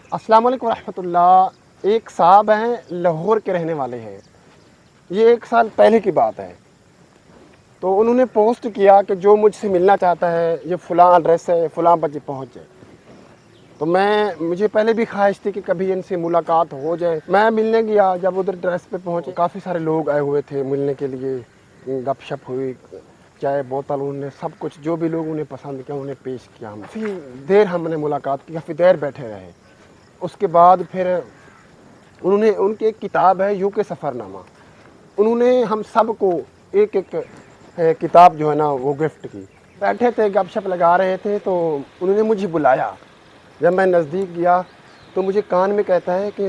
अस्सलाम वालेकुम रहमतुल्लाह। एक साहब हैं, लाहौर के रहने वाले हैं। ये 1 साल पहले की बात है। तो उन्होंने पोस्ट किया कि जो मुझसे मिलना चाहता है ये फ़लाँ एड्रेस है, फ़लाँ बजे पहुँच जाए। तो मुझे पहले भी ख्वाहिश थी कि कभी इनसे मुलाकात हो जाए। मैं मिलने गया, जब उधर एड्रेस पे पहुँचे काफ़ी सारे लोग आए हुए थे मिलने के लिए। गपशप हुई, चाय बोतल, उन्होंने सब कुछ जो भी लोग उन्हें पसंद किया उन्हें पेश किया। काफ़ी देर हमने मुलाकात की, काफ़ी देर बैठे रहे। उसके बाद फिर उन्होंने, उनकी एक किताब है यूके सफ़रनामा, उन्होंने हम सब को एक एक किताब जो है ना वो गिफ्ट की। बैठे थे गपशप लगा रहे थे तो उन्होंने मुझे बुलाया। जब मैं नज़दीक गया तो मुझे कान में कहता है कि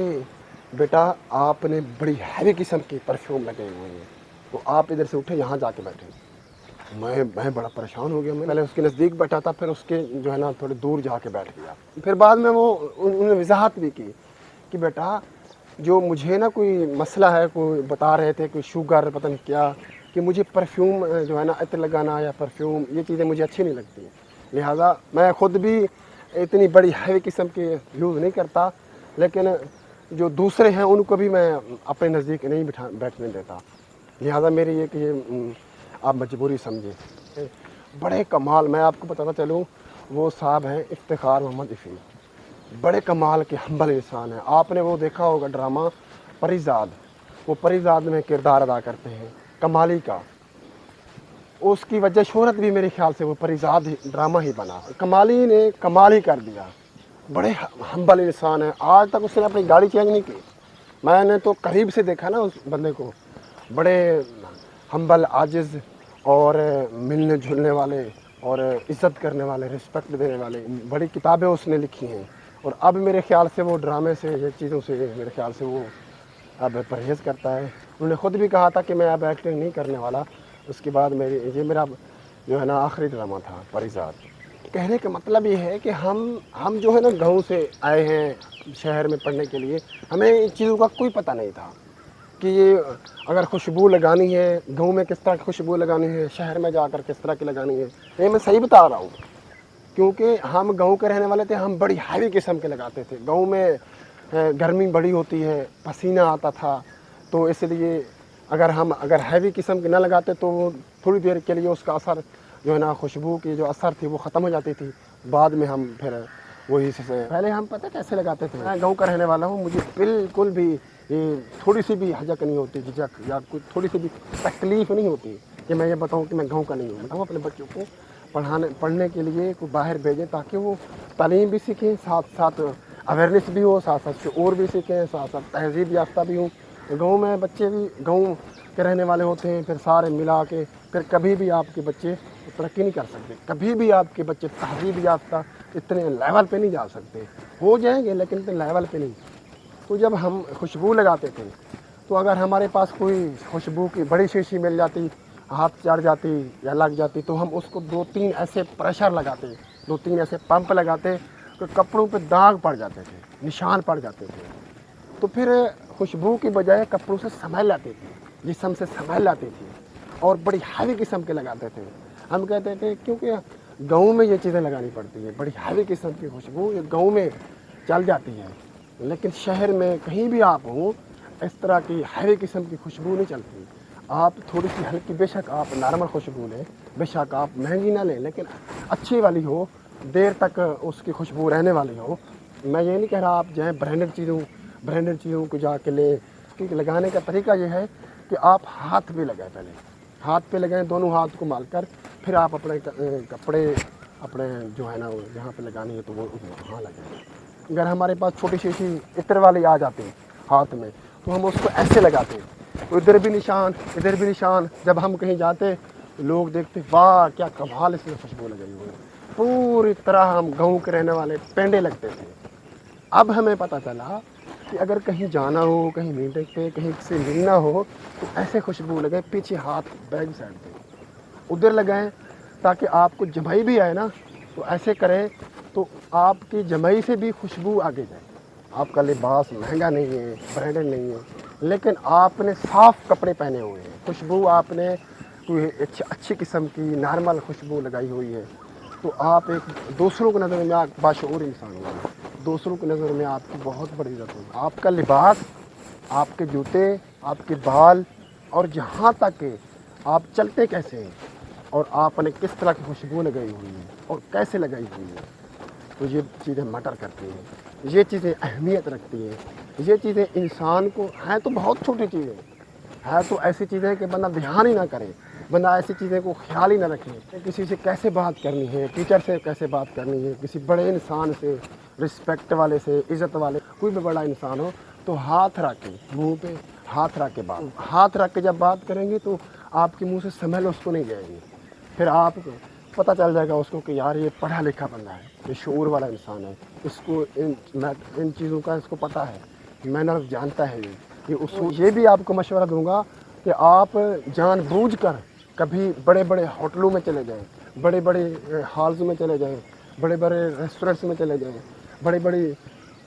बेटा आपने बड़ी हैवी किस्म की परफ्यूम लगे हुए हैं, तो आप इधर से उठे यहाँ जाके बैठे। मैं बड़ा परेशान हो गया। मैं पहले उसके नज़दीक बैठा था, फिर उसके जो है ना थोड़ी दूर जाके बैठ गया। फिर बाद में वो उन्होंने वजाहत भी की कि बेटा जो मुझे ना कोई मसला है, कोई बता रहे थे कोई शुगर पता नहीं क्या, कि मुझे परफ्यूम जो है ना इत्र लगाना या परफ्यूम ये चीज़ें मुझे अच्छी नहीं लगती। लिहाजा मैं ख़ुद भी इतनी बड़ी हैवी किस्म के यूज़ नहीं करता, लेकिन जो दूसरे हैं उनको भी मैं अपने नज़दीक नहीं बैठने देता। लिहाजा मेरी ये आप मजबूरी समझे। बड़े कमाल, मैं आपको बताता चलूँ, वो साहब हैं इफ्तिखार मोहम्मद इफ़ी, बड़े कमाल के हम्बल इंसान हैं। आपने वो देखा होगा ड्रामा परीज़ाद, वो परीज़ाद में किरदार अदा करते हैं कमाली का। उसकी वजह शोहरत भी मेरे ख्याल से वो परीज़ाद ड्रामा ही बना। कमाली ने कमाल ही कर दिया। बड़े हम्बल इंसान है। आज तक उसने अपनी गाड़ी चेंज नहीं की। मैंने तो करीब से देखा ना उस बंदे को। बड़े हम्बल, आजिज़ और मिलने जुलने वाले और इज़्ज़त करने वाले, रिस्पेक्ट देने वाले। बड़ी किताबें उसने लिखी हैं और अब मेरे ख़्याल से वो ड्रामे से, ये चीज़ों से मेरे ख़्याल से वो अब परहेज़ करता है। उन्होंने ख़ुद भी कहा था कि मैं अब एक्टिंग नहीं करने वाला। उसके बाद ये मेरा जो है ना आखिरी ड्रामा था परीज़ाद। कहने का मतलब ये है कि हम जो है ना गाँव से आए हैं शहर में पढ़ने के लिए। हमें इन चीज़ों का कोई पता नहीं था कि ये अगर खुशबू लगानी है, गाँव में किस तरह की खुशबू लगानी है, शहर में जाकर किस तरह की लगानी है। ये मैं सही बता रहा हूँ, क्योंकि हम गाँव के रहने वाले थे। हम बड़ी हैवी किस्म के लगाते थे। गाँव में गर्मी बड़ी होती है, पसीना आता था, तो इसलिए अगर हैवी किस्म की ना लगाते तो थोड़ी देर के लिए उसका असर जो है ना, खुशबू की जो असर थी वो ख़त्म हो जाती थी। बाद में हम फिर वही से पहले हम पता कैसे लगाते थे। मैं गाँव का रहने वाला हूँ, मुझे बिल्कुल भी ये थोड़ी सी भी हजक नहीं होती, झिझक या कोई थोड़ी सी भी तकलीफ़ नहीं होती कि मैं ये बताऊँ कि मैं गाँव का नहीं हूँ। हम अपने बच्चों को पढ़ने के लिए को बाहर भेजें ताकि वो तालीम भी सीखें, साथ साथ अवेयरनेस भी हो, साथ साथ शऊर भी सीखें, साथ साथ तहज़ीब याफ्ता भी हों। गाँव में बच्चे भी गाँव के रहने वाले होते हैं, फिर सारे मिला के फिर कभी भी आपके बच्चे तरक्की नहीं कर सकते। कभी भी आपके बच्चे तहज़ीब याफ्ता इतने लेवल पे नहीं जा सकते। हो जाएंगे लेकिन इतने लेवल पे नहीं। तो जब हम खुशबू लगाते थे तो अगर हमारे पास कोई खुशबू की बड़ी शीशी मिल जाती, हाथ चढ़ जाती या लग जाती, तो हम उसको 2-3 ऐसे प्रेशर लगाते, 2-3 ऐसे पंप लगाते तो कपड़ों पे दाग पड़ जाते थे, निशान पड़ जाते थे। तो फिर खुशबू की बजाय कपड़ों से संभाल लाते थे, जिस्म से संभाल लाते थे और बड़ी हैवी किस्म के लगाते थे। हम कहते थे क्योंकि गाँव में ये चीज़ें लगानी पड़ती है, बड़ी हैवी किस्म की खुशबू ये गाँव में चल जाती है, लेकिन शहर में कहीं भी आप हो इस तरह की हैवी किस्म की खुशबू नहीं चलती। आप थोड़ी सी हल्की, बेशक आप नॉर्मल खुशबू लें, बेशक आप महंगी ना लें, लेकिन अच्छी वाली हो, देर तक उसकी खुशबू रहने वाली हो। मैं ये नहीं कह रहा आप जाएँ ब्रांडेड चीज़ों को जाके लें। क्योंकि लगाने का तरीका ये है कि आप हाथ पे लगाएं, पहले हाथ पे लगाएं, दोनों हाथ को मालकर फिर आप अपने कपड़े अपने जो है ना जहाँ पे लगानी है तो वो वहाँ लगाएं। अगर हमारे पास छोटी शीशी इत्र वाली आ जाती है हाथ में तो हम उसको ऐसे लगाते हैं, उधर भी निशान इधर भी निशान। जब हम कहीं जाते लोग देखते, वाह क्या कमाल इसमें खुशबू लगाई हुई है। पूरी तरह हम गाँव के रहने वाले पेंडे लगते थे। अब हमें पता चला कि अगर कहीं जाना हो, कहीं मीटिंग पे, कहीं से मिलना हो तो ऐसे खुशबू लगाए, पीछे हाथ बैक साइड पे उधर लगाएं, ताकि आपको जमाई भी आए ना तो ऐसे करें तो आपकी जमाई से भी खुशबू आगे जाए। आपका लिबास महंगा नहीं है, ब्रांडेड नहीं है, लेकिन आपने साफ़ कपड़े पहने हुए हैं, खुशबू आपने कोई अच्छी किस्म की नॉर्मल खुशबू लगाई हुई है, तो आप एक दूसरों को नज़र में आप बाशऊर इंसान होंगे। دوسروں کی نظر میں آپ کی بہت بڑی عزت ہوگی. آپ کا لباس, آپ کے جوتے, آپ کے بال, اور جہاں تک کہ آپ چلتے کیسے ہیں اور آپ نے کس طرح کی خوشبو لگائی ہوئی ہے اور کیسے لگائی ہوئی ہے, تو یہ چیزیں میٹر کرتی ہیں, یہ چیزیں اہمیت رکھتی ہیں. یہ چیزیں انسان کو ہیں تو بہت چھوٹی چیزیں ہے, تو ایسی چیزیں کہ بندہ دھیان ہی نہ کرے, بندہ ایسی چیزیں کو خیال ہی نہ رکھے. کسی سے کیسے بات کرنی ہے, ٹیچر سے کیسے بات کرنی ہے, کسی بڑے انسان سے, رسپیکٹ والے سے, عزت والے, کوئی بھی بڑا انسان ہو تو ہاتھ رکھ کے, منہ پہ ہاتھ رکھ کے بات, ہاتھ رکھ کے جب بات کریں گے تو آپ کے منہ سے سمیل اس کو نہیں جائے گی. پھر آپ کو پتہ چل جائے گا اس کو کہ یار یہ پڑھا لکھا بندہ ہے, یہ شعور والا انسان ہے, اس کو ان چیزوں کا اس کو پتہ ہے, مینرز جانتا ہے. یہ بھی آپ کو مشورہ دوں گا کہ آپ جان بوجھ کر کبھی بڑے بڑے ہوٹلوں میں چلے جائیں, بڑے بڑے ہالز میں چلے جائیں, بڑے بڑے ریسٹورنٹس میں چلے جائیں, بڑی بڑی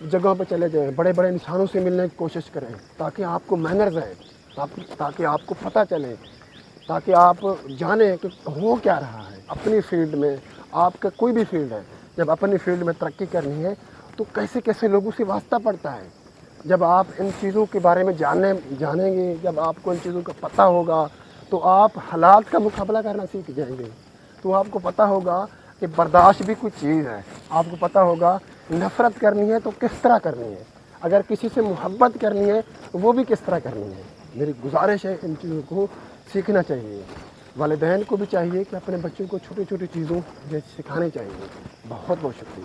جگہوں پہ چلے جائیں, بڑے بڑے انسانوں سے ملنے کی کوشش کریں, تاکہ آپ کو مینرز ہے, تاکہ آپ کو پتہ چلے, تاکہ آپ جانیں کہ ہو کیا رہا ہے اپنی فیلڈ میں. آپ کا کوئی بھی فیلڈ ہے, جب اپنی فیلڈ میں ترقی کرنی ہے تو کیسے کیسے لوگوں سے واسطہ پڑتا ہے. جب آپ ان چیزوں کے بارے میں جانیں گے, جب آپ کو ان چیزوں کا پتہ ہوگا تو آپ حالات کا مقابلہ کرنا سیکھ جائیں گے. تو آپ کو پتہ ہوگا کہ برداشت بھی کچھ چیز ہے. آپ کو پتہ ہوگا نفرت کرنی ہے تو کس طرح کرنی ہے, اگر کسی سے محبت کرنی ہے تو وہ بھی کس طرح کرنی ہے. میری گزارش ہے ان چیزوں کو سیکھنا چاہیے. والدین کو بھی چاہیے کہ اپنے بچوں کو چھوٹی چھوٹی چیزوں سکھانی چاہیے. بہت بہت شکریہ.